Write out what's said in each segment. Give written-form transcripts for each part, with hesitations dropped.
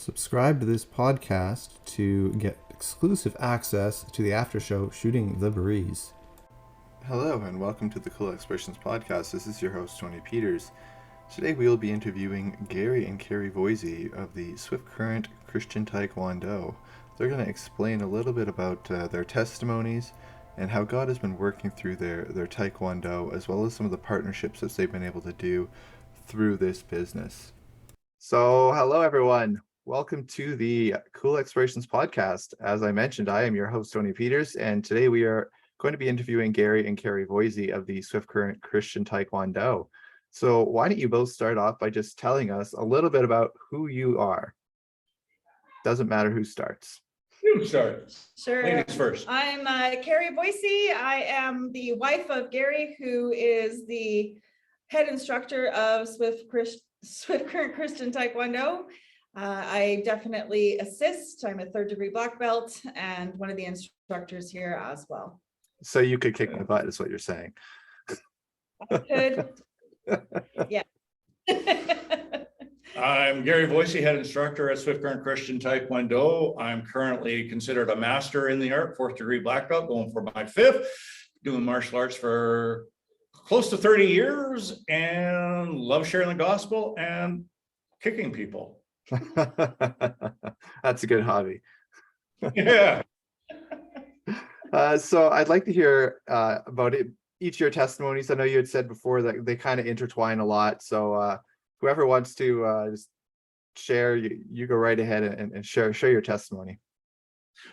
Subscribe to this podcast to get exclusive access to the after show Shooting the Breeze. Hello and welcome to the Cool Expressions podcast. This is your host Tony Peters. Today we will be interviewing Gary and Carrie Voysey of the Swift Current Christian Taekwondo. They're going to explain a little bit about their testimonies and how God has been working through their Taekwondo, as well as some of the partnerships that they've been able to do through this business. So, hello everyone. Welcome to the Cool Explorations podcast. As I mentioned, I am your host, Tony Peters, and today we are going to be interviewing Gary and Carrie Voysey of the Swift Current Christian Taekwondo. So why don't you both start off by just telling us a little bit about who you are? Doesn't matter who starts. You start. Sure. Ladies first. I'm Carrie Voysey. I am the wife of Gary, who is the head instructor of Swift Current Christian Taekwondo. I definitely assist. I'm a third-degree black belt and one of the instructors here as well. So you could kick my butt, is what you're saying. I could. Yeah. I'm Gary Voysey, head instructor at Swift Current Christian Taekwondo. I'm currently considered a master in the art, fourth degree black belt, going for my fifth, doing martial arts for close to 30 years and love sharing the gospel and kicking people. That's a good hobby. Yeah. So I'd like to hear about it, each of your testimonies. I know you had said before that they kind of intertwine a lot. So whoever wants to just share, you go right ahead and share your testimony.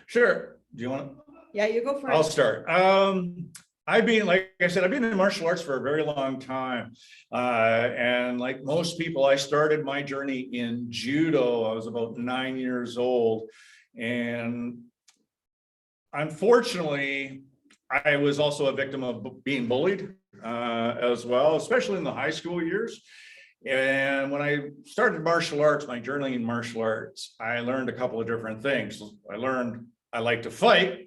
Sure. Do you want to? Yeah, you go first. I'll start. Like I said, I've been in martial arts for a very long time. And like most people, I started my journey in judo. I was about 9 years old. And unfortunately, I was also a victim of being bullied as well, especially in the high school years. And when I started martial arts, my journey in martial arts, I learned a couple of different things. I learned I like to fight.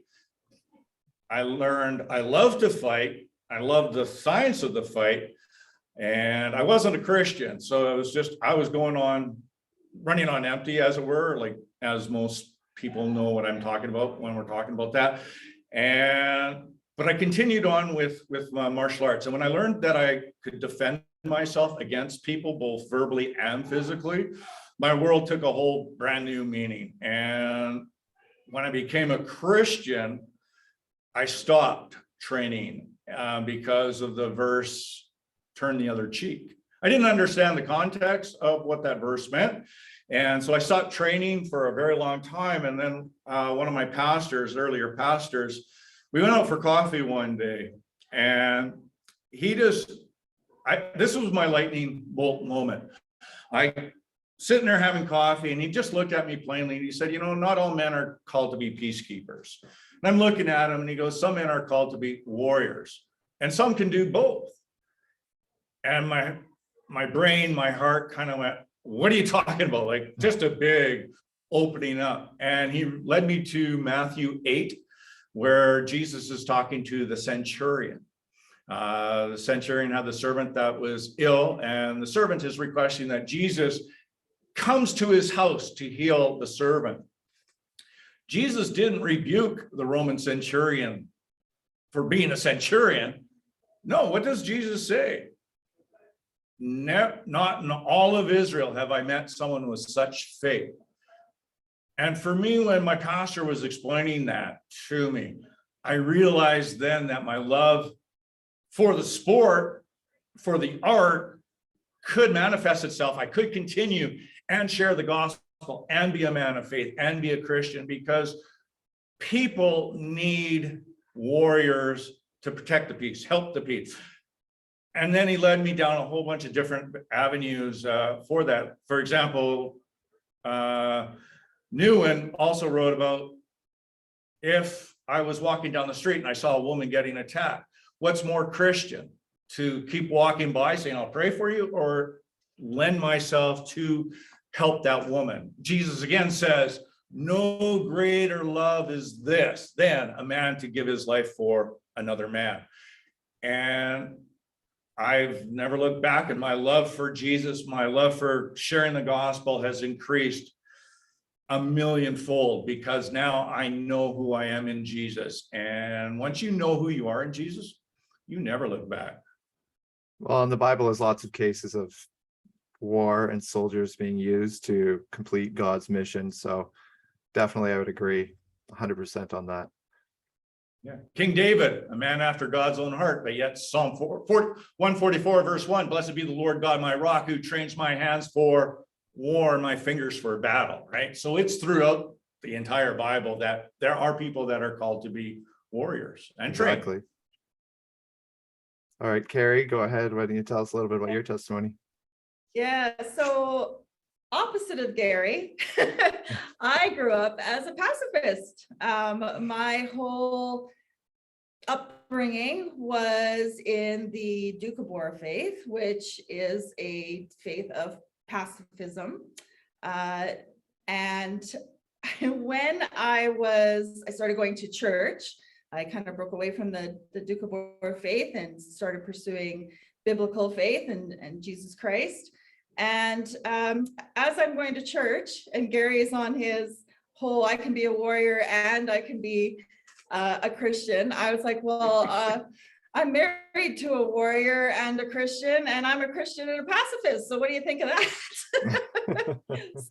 I learned I love to fight. I love the science of the fight. And I wasn't a Christian. So it was just, I was running on empty, as it were, like as most people know what I'm talking about when we're talking about that. But I continued on with my martial arts. And when I learned that I could defend myself against people, both verbally and physically, my world took a whole brand new meaning. And when I became a Christian, I stopped training because of the verse, turn the other cheek. I didn't understand the context of what that verse meant. And so I stopped training for a very long time. And then one of my earlier pastors, we went out for coffee one day, and this was my lightning bolt moment. I sitting there having coffee, and he just looked at me plainly, and he said, not all men are called to be peacekeepers. And I'm looking at him, and he goes, some men are called to be warriors, and some can do both. And my brain, my heart kind of went, what are you talking about? Like just a big opening up. And he led me to Matthew 8, where Jesus is talking to the centurion. The centurion had the servant that was ill, and the servant is requesting that Jesus comes to his house to heal the servant. Jesus didn't rebuke the Roman centurion for being a centurion. No, what does Jesus say? Not in all of Israel have I met someone with such faith. And for me, when my pastor was explaining that to me, I realized then that my love for the sport, for the art, could manifest itself. I could continue and share the gospel and be a man of faith and be a Christian, because people need warriors to protect the peace, help the peace. And then he led me down a whole bunch of different avenues for that. For example, Newen also wrote about, if I was walking down the street and I saw a woman getting attacked, what's more Christian? To keep walking by saying, I'll pray for you, or lend myself to help that woman? Jesus again says, no greater love is this than a man to give his life for another man. And I've never looked back, and my love for Jesus, my love for sharing the gospel has increased a millionfold, because now I know who I am in Jesus. And once you know who you are in Jesus, you never look back. Well, in the Bible, there's lots of cases of war and soldiers being used to complete God's mission. So definitely, I would agree 100% on that. Yeah. King David, a man after God's own heart, but yet Psalm 144, verse 1, blessed be the Lord God, my rock, who trains my hands for war and my fingers for battle, right? So it's throughout the entire Bible that there are people that are called to be warriors and trained. Exactly. All right, Carrie, go ahead. Why don't you tell us a little bit about your testimony? Yeah, so opposite of Gary, I grew up as a pacifist. My whole upbringing was in the Doukhobor faith, which is a faith of pacifism. And when I started going to church, I kind of broke away from the Doukhobor faith and started pursuing biblical faith and Jesus Christ. And as I'm going to church and Gary is on his whole, I can be a warrior and I can be a Christian, I was like, well, I'm married to a warrior and a Christian, and I'm a Christian and a pacifist. So what do you think of that?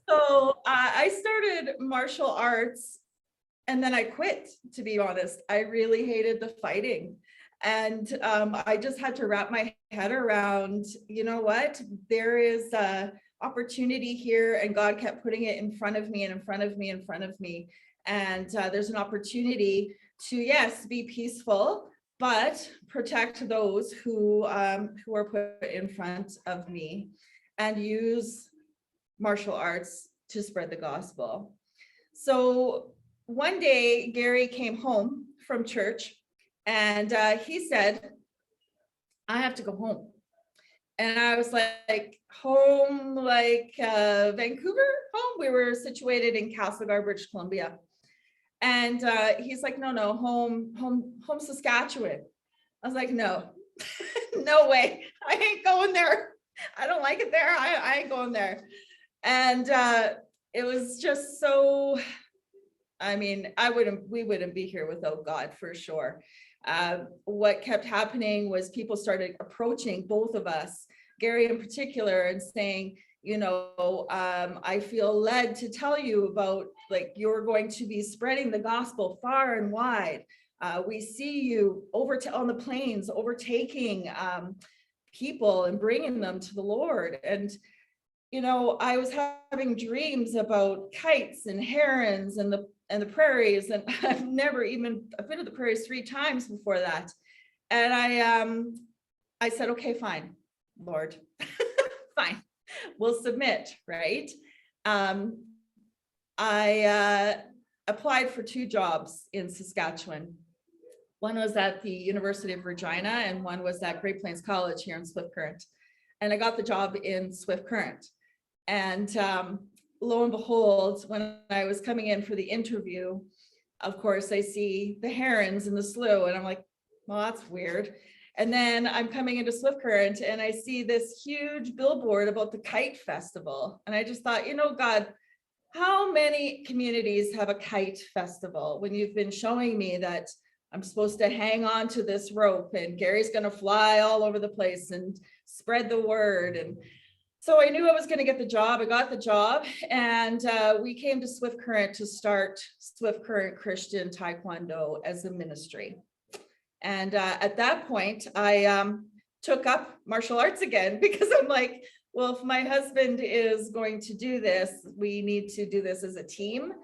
So I started martial arts and then I quit, to be honest. I really hated the fighting. And I just had to wrap my head around, you know what, there is a opportunity here, and God kept putting it in front of me and in front of me, in front of me. And there's an opportunity to, yes, be peaceful, but protect those who are put in front of me, and use martial arts to spread the gospel. So one day, Gary came home from church and he said, I have to go home. And I was like, home, like Vancouver home? We were situated in Castlegar, British Columbia. And he's like, no, home, Saskatchewan. I was like, no, no way. I ain't going there. I don't like it there. I ain't going there. And it was just so, I mean, we wouldn't be here without God, for sure. What kept happening was people started approaching both of us, Gary in particular, and saying, you know, I feel led to tell you about, like, you're going to be spreading the gospel far and wide. We see you on the plains, overtaking people and bringing them to the Lord. And, you know, I was having dreams about kites and herons and the prairies, and I've been to the prairies 3 times before that. And I said, okay, fine, Lord, fine, we'll submit, right? I applied for 2 jobs in Saskatchewan. One was at the University of Regina, and one was at Great Plains College here in Swift Current. And I got the job in Swift Current. And lo and behold, when I was coming in for the interview, of course, I see the herons in the slough, and I'm like, well, that's weird. And then I'm coming into Swift Current and I see this huge billboard about the Kite Festival. And I just thought, you know, God, how many communities have a kite festival when you've been showing me that I'm supposed to hang on to this rope and Gary's going to fly all over the place and spread the word? And so I knew I was going to get the job. I got the job, and we came to Swift Current to start Swift Current Christian Taekwondo as a ministry. And at that point, I took up martial arts again, because I'm like, well, if my husband is going to do this, we need to do this as a team.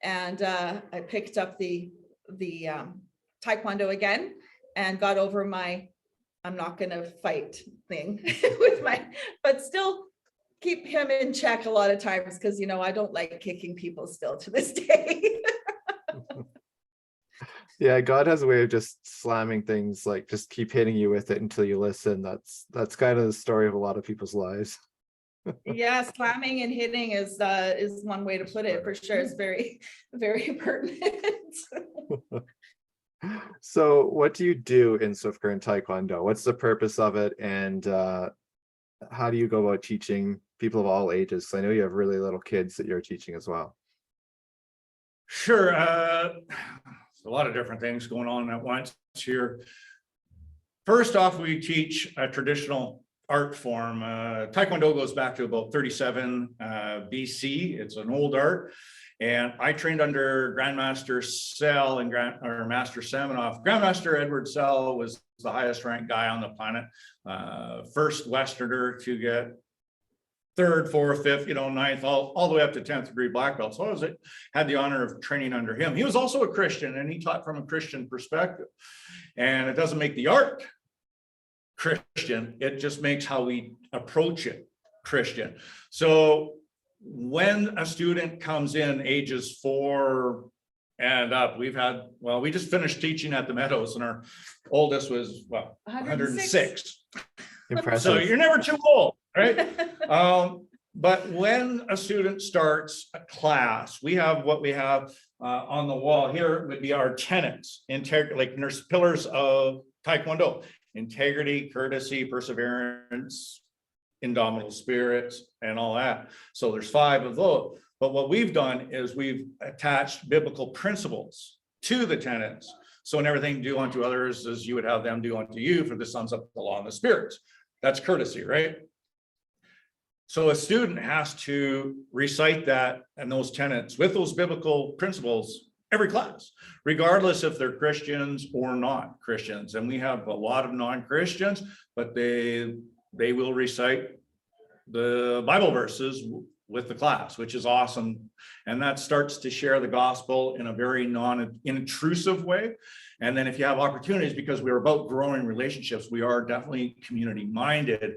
And I picked up the Taekwondo again and got over my I'm not going to fight thing but still keep him in check a lot of times, because, you know, I don't like kicking people still to this day. Yeah, God has a way of just slamming things, like just keep hitting you with it until you listen. That's kind of the story of a lot of people's lives. Yeah, slamming and hitting is one way to put it, for sure. It's very, very pertinent. So what do you do in Swift Current Taekwondo? What's the purpose of it? And how do you go about teaching people of all ages? I know you have really little kids that you're teaching as well. Sure. A lot of different things going on at once here. First off, we teach a traditional art form. Taekwondo goes back to about 37 BC. It's an old art. And I trained under Grandmaster Sell and Master Semenoff. Grandmaster Edward Sell was the highest ranked guy on the planet. First Westerner to get third, fourth, fifth, ninth, all the way up to 10th degree black belt. So I had the honor of training under him. He was also a Christian, and he taught from a Christian perspective. And it doesn't make the art Christian, it just makes how we approach it Christian. So when a student comes in ages 4 and up, we just finished teaching at the Meadows, and our oldest was 106. Impressive. So you're never too old, right? But when a student starts a class, we have what we have on the wall here would be our tenets, like there's pillars of Taekwondo: integrity, courtesy, perseverance, indomitable spirits, and all that. So there's 5 of those. But what we've done is we've attached biblical principles to the tenets. So in everything do unto others as you would have them do unto you, for this sums up the law and the spirits. That's courtesy, right? So a student has to recite that and those tenets with those biblical principles every class, regardless if they're Christians or not Christians. And we have a lot of non-Christians, but they will recite the Bible verses with the class, which is awesome. And that starts to share the gospel in a very non-intrusive way. And then if you have opportunities, because we're about growing relationships, we are definitely community minded,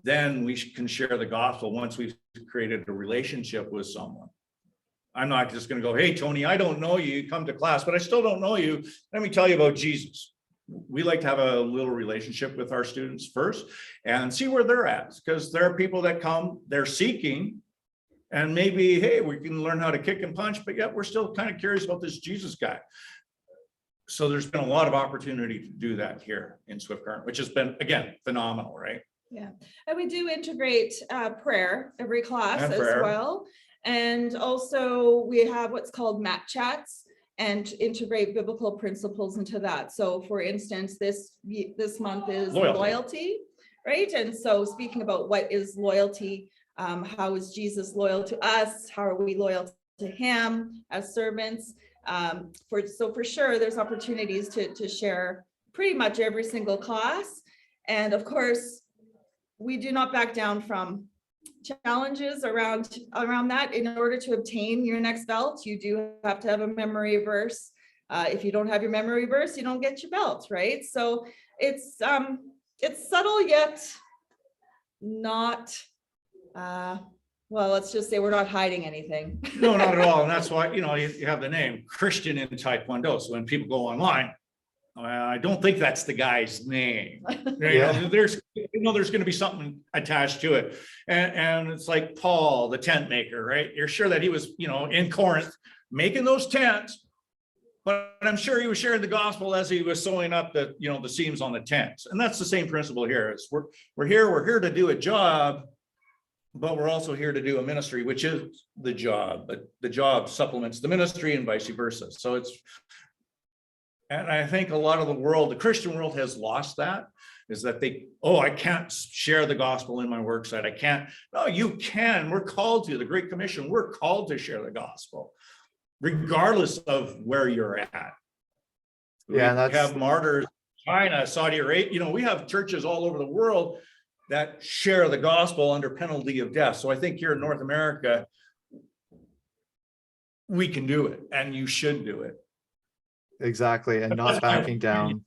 then we can share the gospel once we've created a relationship with someone. I'm not just going to go, hey, Tony, I don't know you, come to class, but I still don't know you. Let me tell you about Jesus. We like to have a little relationship with our students first and see where they're at, because there are people that come, they're seeking, and maybe, hey, we can learn how to kick and punch, but yet we're still kind of curious about this Jesus guy. So there's been a lot of opportunity to do that here in Swift Current, which has been, again, phenomenal, right? Yeah, and we do integrate prayer every class as well. And also we have what's called mat chats and integrate biblical principles into that. So for instance, this month is loyalty, right? And so speaking about what is loyalty, how is Jesus loyal to us? How are we loyal to him as servants? So for sure, there's opportunities to share pretty much every single class. And of course, we do not back down from challenges around that. In order to obtain your next belt, you do have to have a memory verse. If you don't have your memory verse, you don't get your belt, right? So it's subtle yet not, well, let's just say we're not hiding anything. No, not at all. And that's why, you have the name Christian in Taekwondo. So when people go online, I don't think that's the guy's name. Yeah. There's going to be something attached to it. And it's like Paul, the tent maker, right? You're sure that he was, in Corinth making those tents, but I'm sure he was sharing the gospel as he was sewing up the seams on the tents. And that's the same principle here. Is we're here to do a job, but we're also here to do a ministry, which is the job, but the job supplements the ministry and vice versa. So and I think a lot of the Christian world has lost that, is that I can't share the gospel in my work site. I can't. No, you can. We're called to the Great Commission. We're called to share the gospel, regardless of where you're at. Yeah, we have martyrs, China, Saudi Arabia. We have churches all over the world that share the gospel under penalty of death. So I think here in North America, we can do it, and you should do it. Exactly, and not backing down,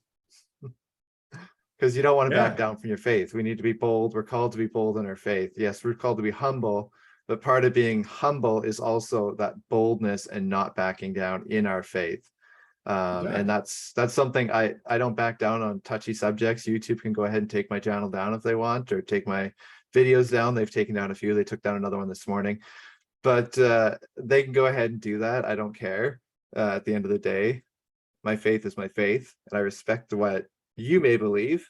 because you don't want to back down from your faith. We need to be bold. We're called to be bold in our faith. Yes, we're called to be humble, but part of being humble is also that boldness and not backing down in our faith. And that's something I don't back down on touchy subjects. YouTube can go ahead and take my channel down if they want, or take my videos down. They've taken down a few. They took down another one this morning, but they can go ahead and do that. I don't care. At the end of the day, my faith is my faith, and I respect what you may believe,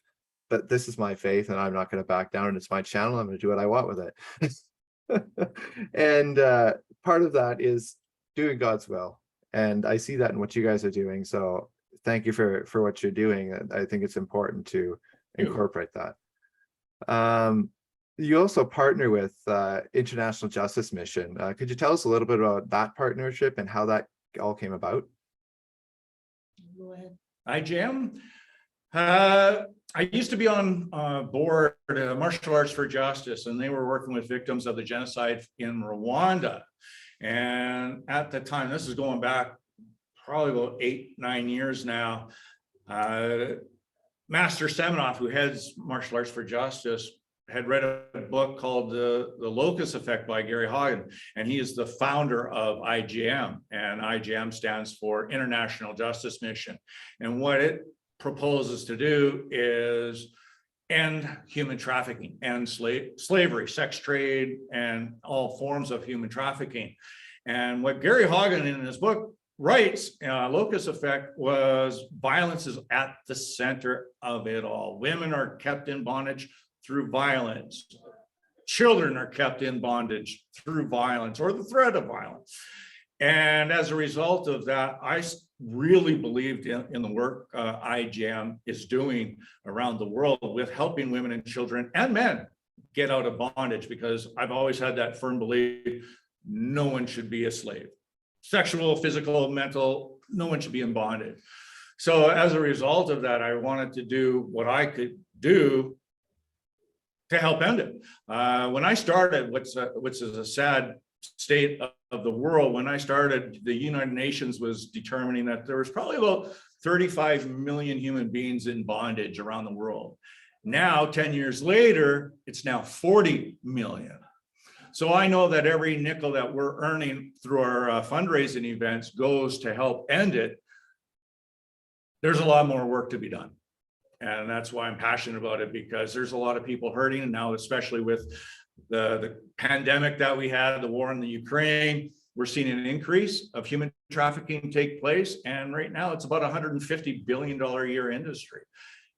but this is my faith, and I'm not going to back down, and it's my channel. I'm going to do what I want with it. And part of that is doing God's will. And I see that in what you guys are doing. So thank you for what you're doing. I think it's important to incorporate that. You also partner with International Justice Mission. Could you tell us a little bit about that partnership and how that all came about? Go ahead. IJM. I used to be on board Martial Arts for Justice, and they were working with victims of the genocide in Rwanda. And at the time, this is going back probably about 8-9 years now, Master Semenoff, who heads Martial Arts for Justice, had read a book called The Locus Effect by Gary Hagen, and he is the founder of IJM, and IJM stands for International Justice Mission. And what it proposes to do is end human trafficking, end slavery, sex trade, and all forms of human trafficking. And what Gary Hagen in his book writes, Locus Effect, was violence is at the center of it all. Women are kept in bondage through violence. Children are kept in bondage through violence or the threat of violence. And as a result of that, I really believed in the work IJM is doing around the world with helping women and children and men get out of bondage, because I've always had that firm belief no one should be a slave. Sexual, physical, mental, no one should be in bondage. So as a result of that, I wanted to do what I could do to help end it. When I started, which is a sad state of the world, when I started, the United Nations was determining that there was probably about 35 million human beings in bondage around the world. Now, 10 years later, it's now 40 million. So I know that every nickel that we're earning through our fundraising events goes to help end it. There's a lot more work to be done. And that's why I'm passionate about it, because there's a lot of people hurting. And now, especially with the pandemic that we had, the war in the Ukraine, we're seeing an increase of human trafficking take place. And right now it's about $150 billion a year industry.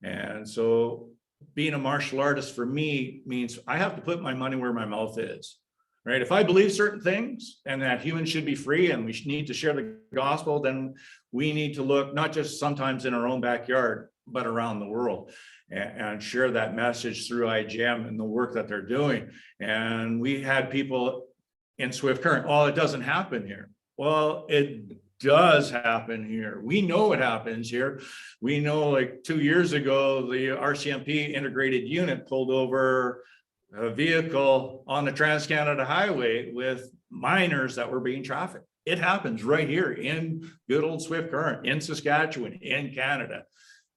And so being a martial artist for me means I have to put my money where my mouth is, right? If I believe certain things and that humans should be free and we need to share the gospel, then we need to look not just sometimes in our own backyard, but around the world, and share that message through IJM and the work that they're doing. And we had people in Swift Current, oh, it doesn't happen here. Well, it does happen here. We know it happens here. We know, like 2 years ago, the RCMP integrated unit pulled over a vehicle on the Trans-Canada Highway with minors that were being trafficked. It happens right here in good old Swift Current, in Saskatchewan, in Canada.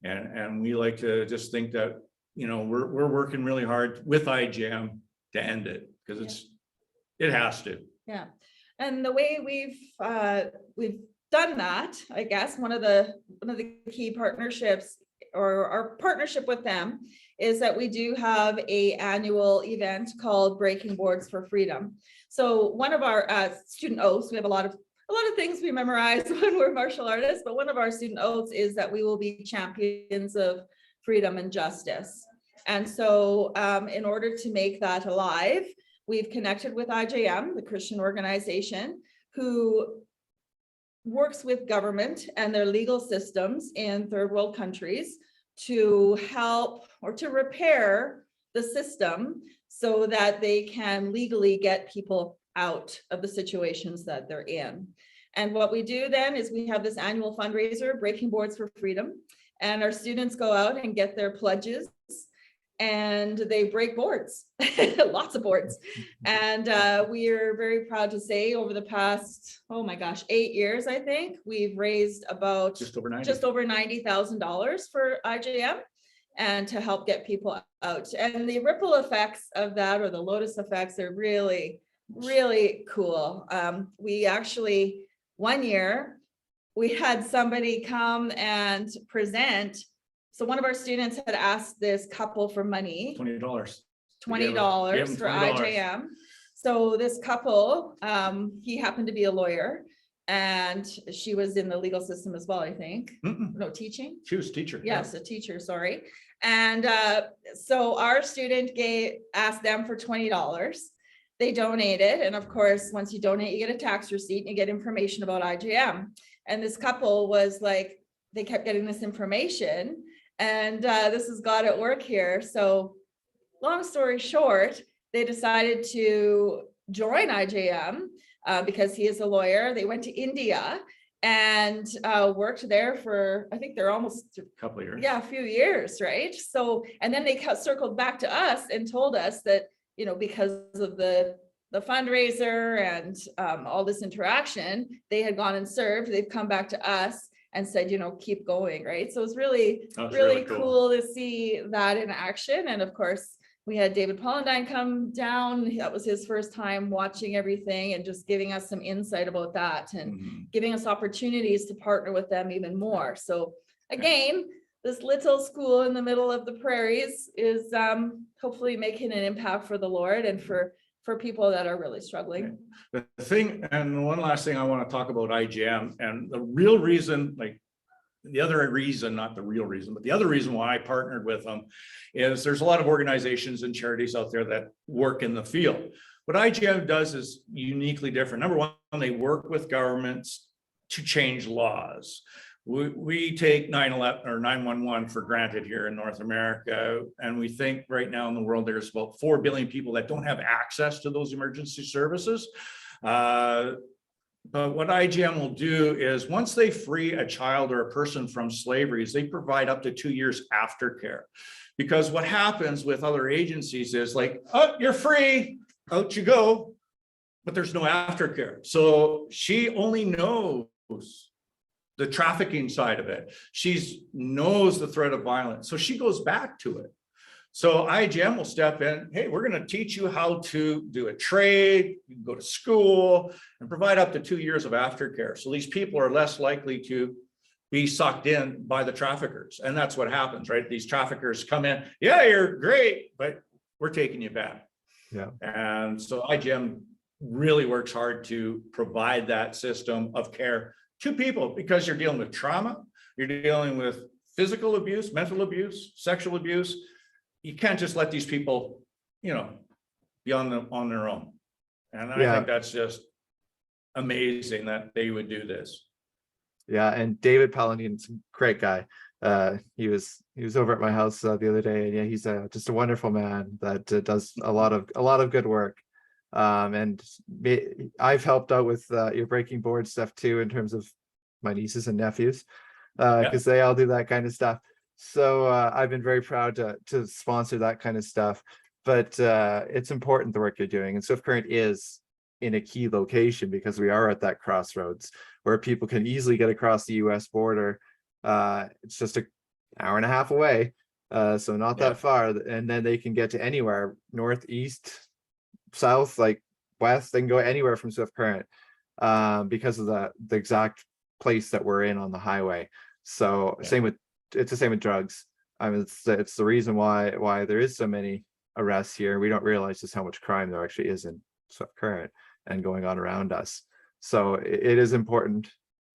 And we like to just think that, you know, we're working really hard with IJM to end it, because it has to. Yeah. And the way we've done that, I guess, one of the key partnerships, or our partnership with them, is that we do have an annual event called Breaking Boards for Freedom. So one of our student oaths, we have a lot of things we memorize when we're martial artists, but one of our student oaths is that we will be champions of freedom and justice. And so in order to make that alive, we've connected with IJM, the Christian organization, who works with government and their legal systems in third world countries to help or to repair the system so that they can legally get people out of the situations that they're in. And what we do then is we have this annual fundraiser, Breaking Boards for Freedom, and our students go out and get their pledges and they break boards, lots of boards. And we are very proud to say over the past, oh my gosh, 8 years, I think, we've raised about just over $90,000 for IJM and to help get people out. And the ripple effects of that, or the lotus effects, are really, really cool. We actually, one year, we had somebody come and present. So one of our students had asked this couple for money. $20 for IJM. So this couple, he happened to be a lawyer, and she was in the legal system as well, I think. No, teaching? She was a teacher. Yes, a teacher, sorry. And so our student asked them for $20. they donated. And of course, once you donate, you get a tax receipt and you get information about IJM. And this couple was like, they kept getting this information, and this is God at work here. So long story short, they decided to join IJM because he is a lawyer. They went to India and worked there for, I think they're almost A couple of years. yeah, a few years, right? So, and then they circled back to us and told us that, you know, because of the fundraiser and all this interaction, they had gone and served. They've come back to us and said, you know, keep going, right? So it's really, really cool to see that in action. And of course, we had David Pollandine come down. That was his first time watching everything and just giving us some insight about that and giving us opportunities to partner with them even more. So again, this little school in the middle of the prairies is hopefully making an impact for the Lord and for people that are really struggling. The thing, and one last thing I want to talk about IJM, and the real reason, like the other reason, not the real reason, but the other reason why I partnered with them is there's a lot of organizations and charities out there that work in the field. What IJM does is uniquely different. Number one, they work with governments to change laws. We take 9/11 or 911 for granted here in North America, and we think right now in the world there's about 4 billion people that don't have access to those emergency services. But what IJM will do is once they free a child or a person from slavery, is they provide up to 2 years aftercare. Because what happens with other agencies is like, oh, you're free, out you go, but there's no aftercare. So she only knows the trafficking side of it. She knows the threat of violence. So she goes back to it. So IJM will step in. Hey, we're going to teach you how to do a trade, you can go to school, and provide up to 2 years of aftercare. So these people are less likely to be sucked in by the traffickers. And that's what happens, right? These traffickers come in. Yeah, you're great, but we're taking you back. Yeah. And so IJM really works hard to provide that system of care to people, because you're dealing with trauma, you're dealing with physical abuse, mental abuse, sexual abuse. You can't just let these people, you know, be on their own. And I think that's just amazing that they would do this. Yeah, and David Palladin's a great guy. He was over at my house the other day, and yeah, he's just a wonderful man that does a lot of good work. And I've helped out with your breaking board stuff too, in terms of my nieces and nephews, because they all do that kind of stuff. So I've been very proud to sponsor that kind of stuff. But it's important, the work you're doing. And Swift Current is in a key location because we are at that crossroads where people can easily get across the US border. It's just an hour and a half away, so not that far. And then they can get to anywhere, north, east, south, like west. They can go anywhere from Swift Current because of the exact place that we're in on the highway. So it's the same with drugs. I mean, it's the reason why there is so many arrests here. We don't realize just how much crime there actually is in Swift Current and going on around us. So it is important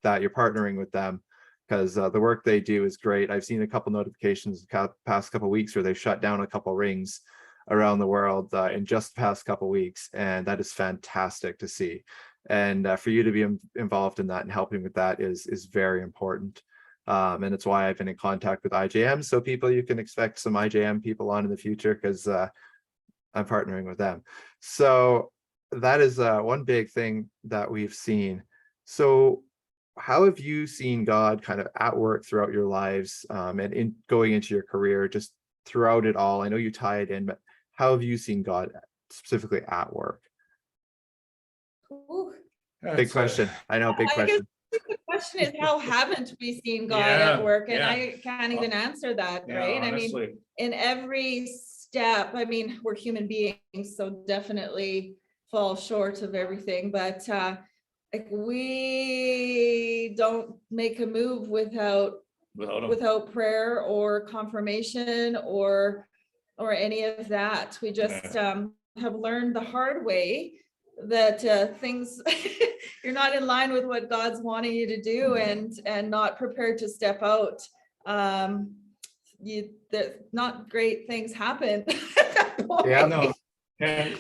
that you're partnering with them, because the work they do is great. I've seen a couple notifications the past couple of weeks where they've shut down a couple rings around the world in just the past couple of weeks, and that is fantastic to see. And for you to be involved in that and helping with that is very important. And it's why I've been in contact with IJM. So you can expect some IJM people on in the future, because I'm partnering with them. So that is one big thing that we've seen. So how have you seen God kind of at work throughout your lives, and in going into your career, just throughout it all? I know you tie it in, but how have you seen God specifically at work? Ooh. Big question. I know, big question. The question is, how haven't we seen God at work? And I can't even answer that, right? Honestly. I mean, in every step, I mean, we're human beings, so definitely fall short of everything, but like we don't make a move without prayer or confirmation or any of that. We just have learned the hard way that things you're not in line with what God's wanting you to do, and not prepared to step out. Not great things happen at that point. Yeah, no. And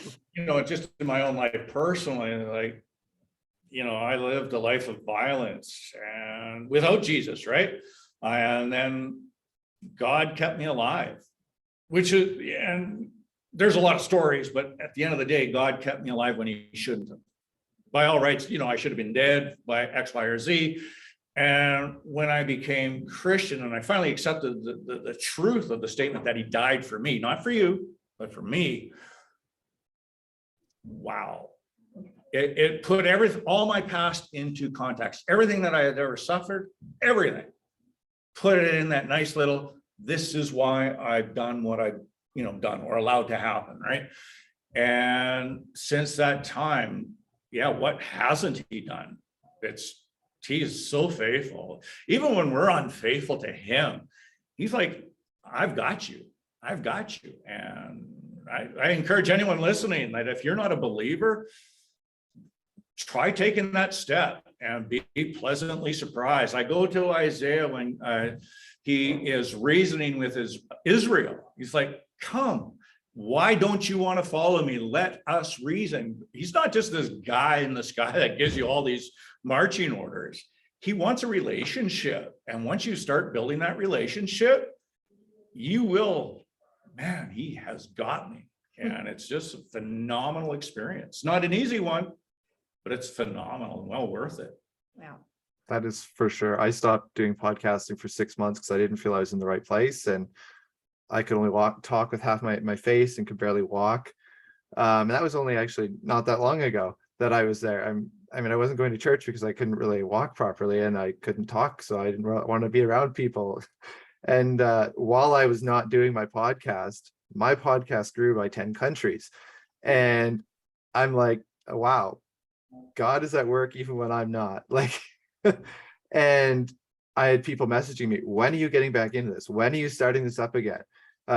just in my own life personally, like, I lived a life of violence and without Jesus, right? And then God kept me alive, and there's a lot of stories, but at the end of the day, God kept me alive when he shouldn't have. By all rights, I should have been dead by X, Y, or Z. And when I became Christian and I finally accepted the truth of the statement that he died for me, not for you, but for me, wow. It put all my past into context. Everything that I had ever suffered, everything, put it in that nice little, this is why I've done what I've done or allowed to happen, right? And since that time, what hasn't he done? He is so faithful. Even when we're unfaithful to him, he's like, I've got you. I've got you. And I encourage anyone listening that if you're not a believer, try taking that step and be pleasantly surprised. I go to Isaiah when he is reasoning with Israel. He's like, come, why don't you want to follow me? Let us reason. He's not just this guy in the sky that gives you all these marching orders. He wants a relationship. And once you start building that relationship, you will, man, he has got me. And it's just a phenomenal experience. Not an easy one, but it's phenomenal and well worth it. Wow. That is for sure. I stopped doing podcasting for 6 months because I didn't feel I was in the right place, and I could only talk with half my face and could barely walk. And that was only actually not that long ago that I was there. I wasn't going to church because I couldn't really walk properly and I couldn't talk, so I didn't want to be around people. And while I was not doing my podcast grew by 10 countries. And I'm like, wow, God is at work even when I'm not. Like, and I had people messaging me, when are you getting back into this? When are you starting this up again?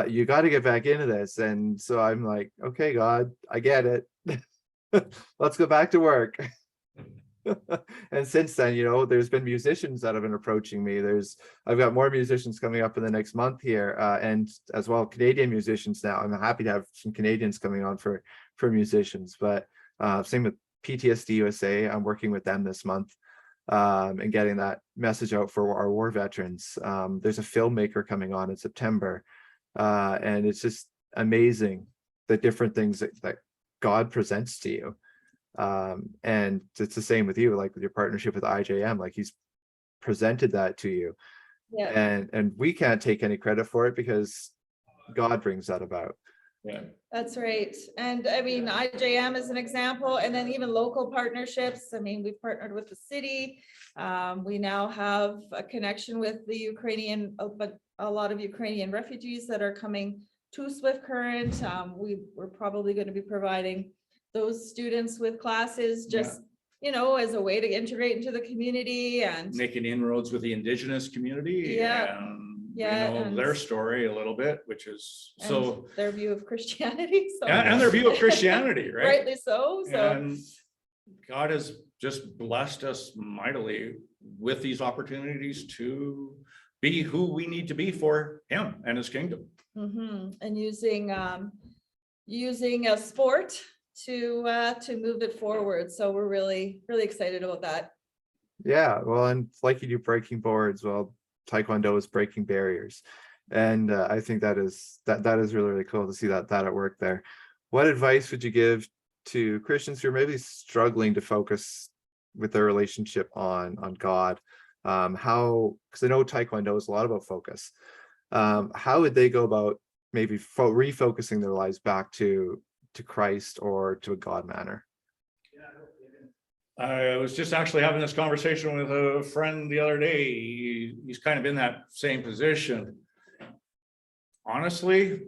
You got to get back into this. And so I'm like, okay, God, I get it. Let's go back to work. And since then, there's been musicians that have been approaching me. I've got more musicians coming up in the next month here, and as well Canadian musicians now. I'm happy to have some Canadians coming on for musicians, but same with PTSD USA. I'm working with them this month, and getting that message out for our war veterans. There's a filmmaker coming on in September, and it's just amazing the different things that God presents to you. And it's the same with you, like with your partnership with IJM, like he's presented that to you. Yeah. And we can't take any credit for it because God brings that about. Yeah, That's right. And I mean, IJM is an example, and then even local partnerships. I mean, we've partnered with the city. We now have a connection with the Ukrainian, but a lot of Ukrainian refugees that are coming to Swift Current. We're probably going to be providing those students with classes just, as a way to integrate into the community and making inroads with the Indigenous community. And their story a little bit, which is so their view of Christianity. So and their view of Christianity, right? Rightly so. And God has just blessed us mightily with these opportunities to be who we need to be for him and his kingdom. Mm-hmm. And using a sport to move it forward. So we're really, really excited about that. Yeah, well, and like you do breaking boards, well, Taekwondo is breaking barriers. And I think that is really, really cool to see that at work there. What advice would you give to Christians who are maybe struggling to focus with their relationship on God? Because I know Taekwondo is a lot about focus. How would they go about maybe refocusing their lives back to Christ or to a God manner? I was just actually having this conversation with a friend the other day. He's kind of in that same position. Honestly,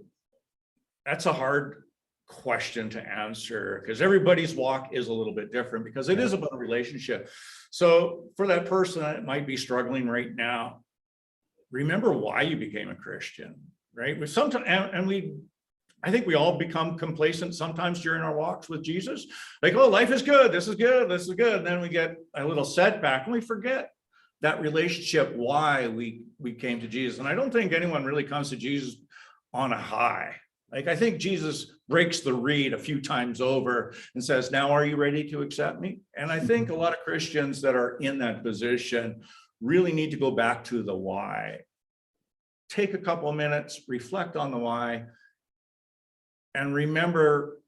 that's a hard question to answer because everybody's walk is a little bit different because it is about a relationship. So for that person that might be struggling right now, remember why you became a Christian, right? I think we all become complacent sometimes during our walks with Jesus. Like, oh, life is good. This is good. This is good. And then we get a little setback and we forget that relationship, why we came to Jesus. And I don't think anyone really comes to Jesus on a high. Like, I think Jesus breaks the reed a few times over and says, now, are you ready to accept me? And I think a lot of Christians that are in that position really need to go back to the why. Take a couple of minutes, reflect on the why, and remember,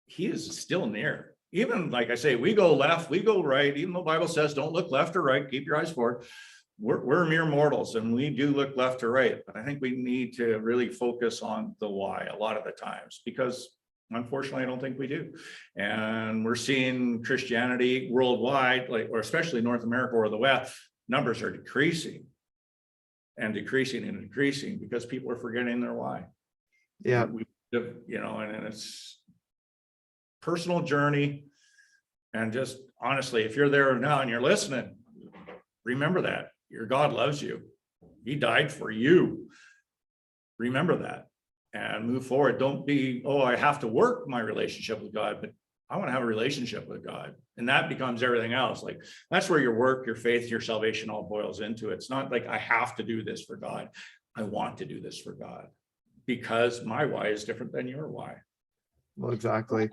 he is still near. Even, like I say, we go left, we go right, even though the Bible says don't look left or right, keep your eyes forward. We're mere mortals, and we do look left or right, but I think we need to really focus on the why a lot of the times, because unfortunately I don't think we do. And we're seeing Christianity worldwide, like, or especially North America or the West, numbers are decreasing and decreasing and decreasing because people are forgetting their why. Yeah. And it's personal journey. And just honestly, if you're there now and you're listening, remember that your God loves you. He died for you. Remember that and move forward. Don't be, oh, I have to work my relationship with God, but I want to have a relationship with God. And that becomes everything else. Like, that's where your work, your faith, your salvation all boils into. It's not like I have to do this for God. I want to do this for God because my why is different than your why. Well, exactly.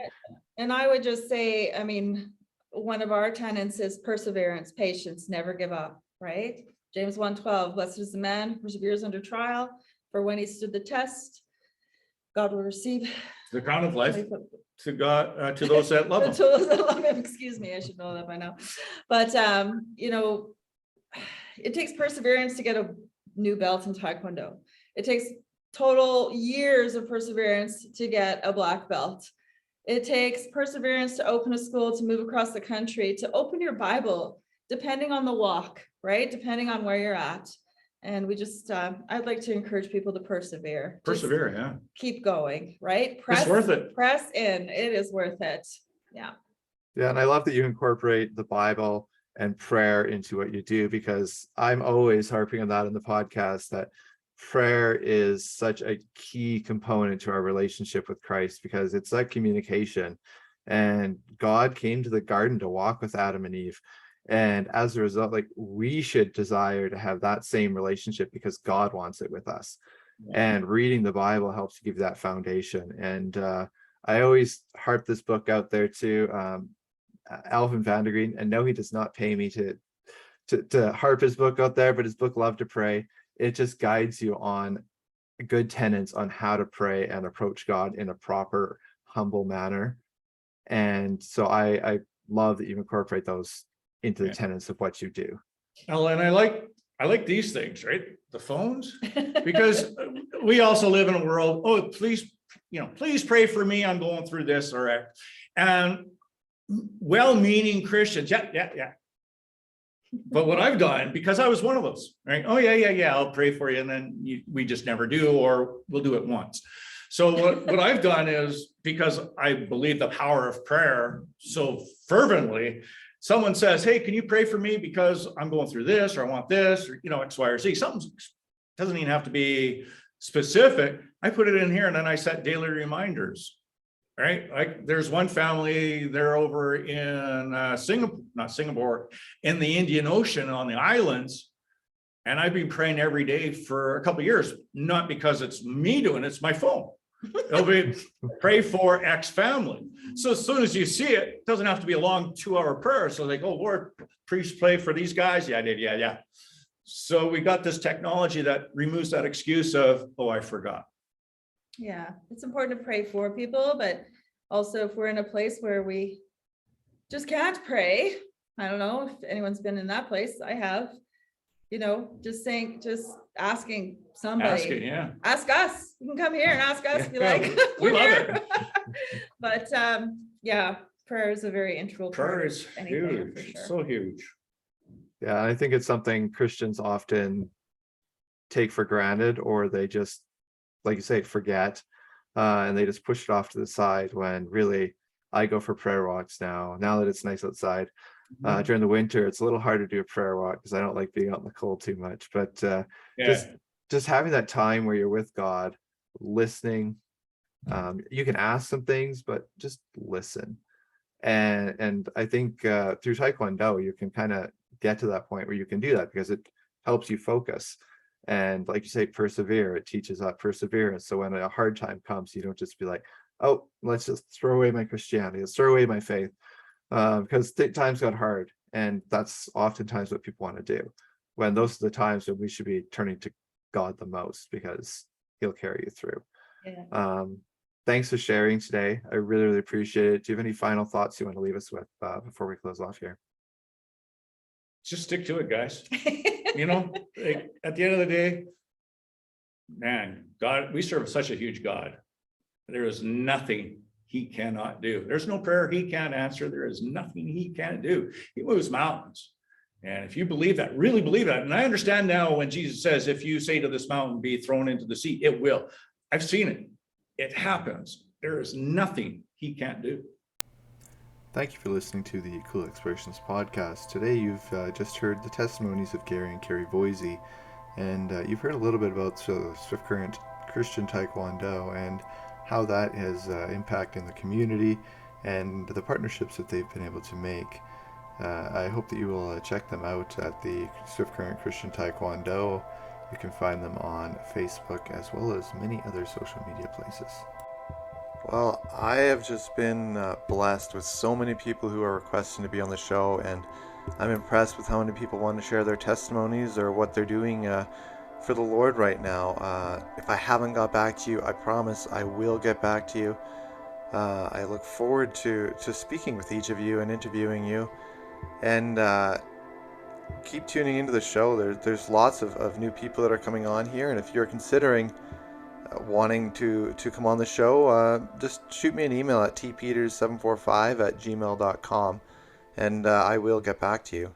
And I would just say, I mean, one of our tenets is perseverance, patience, never give up, right? James 1:12, blessed is the man who perseveres under trial, for when he stood the test, God will receive the crown of life to God, to those that love him. To those that love him, excuse me, I should know that by now. But it takes perseverance to get a new belt in Taekwondo. It takes total years of perseverance to get a black belt. It takes perseverance to open a school, to move across the country, to open your Bible, depending on the walk, right? Depending on where you're at. And we just, I'd like to encourage people to persevere. Persevere, yeah. Keep going, right? It's worth it. Press in. It is worth it. Yeah. Yeah, and I love that you incorporate the Bible and prayer into what you do, because I'm always harping on that in the podcast, that prayer is such a key component to our relationship with Christ, because it's that communication. And God came to the garden to walk with Adam and Eve. And as a result, like, we should desire to have that same relationship because God wants it with us. And reading the Bible helps give that foundation. And I always harp this book out there too, Alvin Vandergreen, and no, he does not pay me to harp his book out there, but his book, Love to Pray, it just guides you on good tenets on how to pray and approach God in a proper, humble manner. And so I love that you incorporate those into the tenets of what you do. Oh, and I like these things, right? The phones, because we also live in a world, oh, please pray for me, I'm going through this, all right. And well-meaning Christians, yeah. But what I've done, because I was one of those, right? Oh, yeah, I'll pray for you. And then we just never do, or we'll do it once. So what I've done is, because I believe the power of prayer so fervently, someone says, hey, can you pray for me because I'm going through this, or I want this, or, X, Y, or Z. Something doesn't even have to be specific. I put it in here, and then I set daily reminders. Right, like there's one family, they're over in Singapore, in the Indian Ocean on the islands, and I've been praying every day for a couple of years. Not because it's me doing it, it's my phone. It'll be pray for X family. So as soon as you see it, it doesn't have to be a long 2-hour prayer. So like, oh Lord, please pray for these guys. Yeah, I did. Yeah. So we got this technology that removes that excuse of, oh, I forgot. Yeah, it's important to pray for people, but also if we're in a place where we just can't pray, I don't know if anyone's been in that place. I have, just asking somebody. Ask us. You can come here and ask us. We love it. But prayer is a very integral part. Prayer is huge, for sure. So huge. Yeah, I think it's something Christians often take for granted, or they just, like you say, forget, and they just push it off to the side, when really I go for prayer walks now that it's nice outside. During the winter, it's a little hard to do a prayer walk because I don't like being out in the cold too much, but just having that time where you're with God, listening. You can ask some things, but just listen. And I think through Taekwondo, you can kind of get to that point where you can do that, because it helps you focus. And like you say, persevere. It teaches that perseverance. So when a hard time comes, you don't just be like, oh, let's just throw away my Christianity, let's throw away my faith, because times got hard. And that's oftentimes what people want to do. When those are the times when we should be turning to God the most, because he'll carry you through. Yeah. Thanks for sharing today. I really, really appreciate it. Do you have any final thoughts you want to leave us with before we close off here? Just stick to it, guys. You know, at the end of the day, man, God, we serve such a huge God. There is nothing he cannot do. There's no prayer he can't answer. There is nothing he can't do. He moves mountains. And if you believe that, really believe that, and I understand now when Jesus says, if you say to this mountain, be thrown into the sea, it will. I've seen it. It happens. There is nothing he can't do. Thank you for listening to the Cool Expressions podcast. Today you've just heard the testimonies of Gary and Carrie Voysey, and you've heard a little bit about Swift Current Christian Taekwondo and how that is impacting the community and the partnerships that they've been able to make. I hope that you will check them out at the Swift Current Christian Taekwondo. You can find them on Facebook as well as many other social media places. Well, I have just been blessed with so many people who are requesting to be on the show, and I'm impressed with how many people want to share their testimonies or what they're doing for the Lord right now. If I haven't got back to you, I promise I will get back to you. I look forward to speaking with each of you and interviewing you, and keep tuning into the show. There's lots of new people that are coming on here, and if you're considering wanting to come on the show, just shoot me an email at tpeters745@gmail.com, and I will get back to you.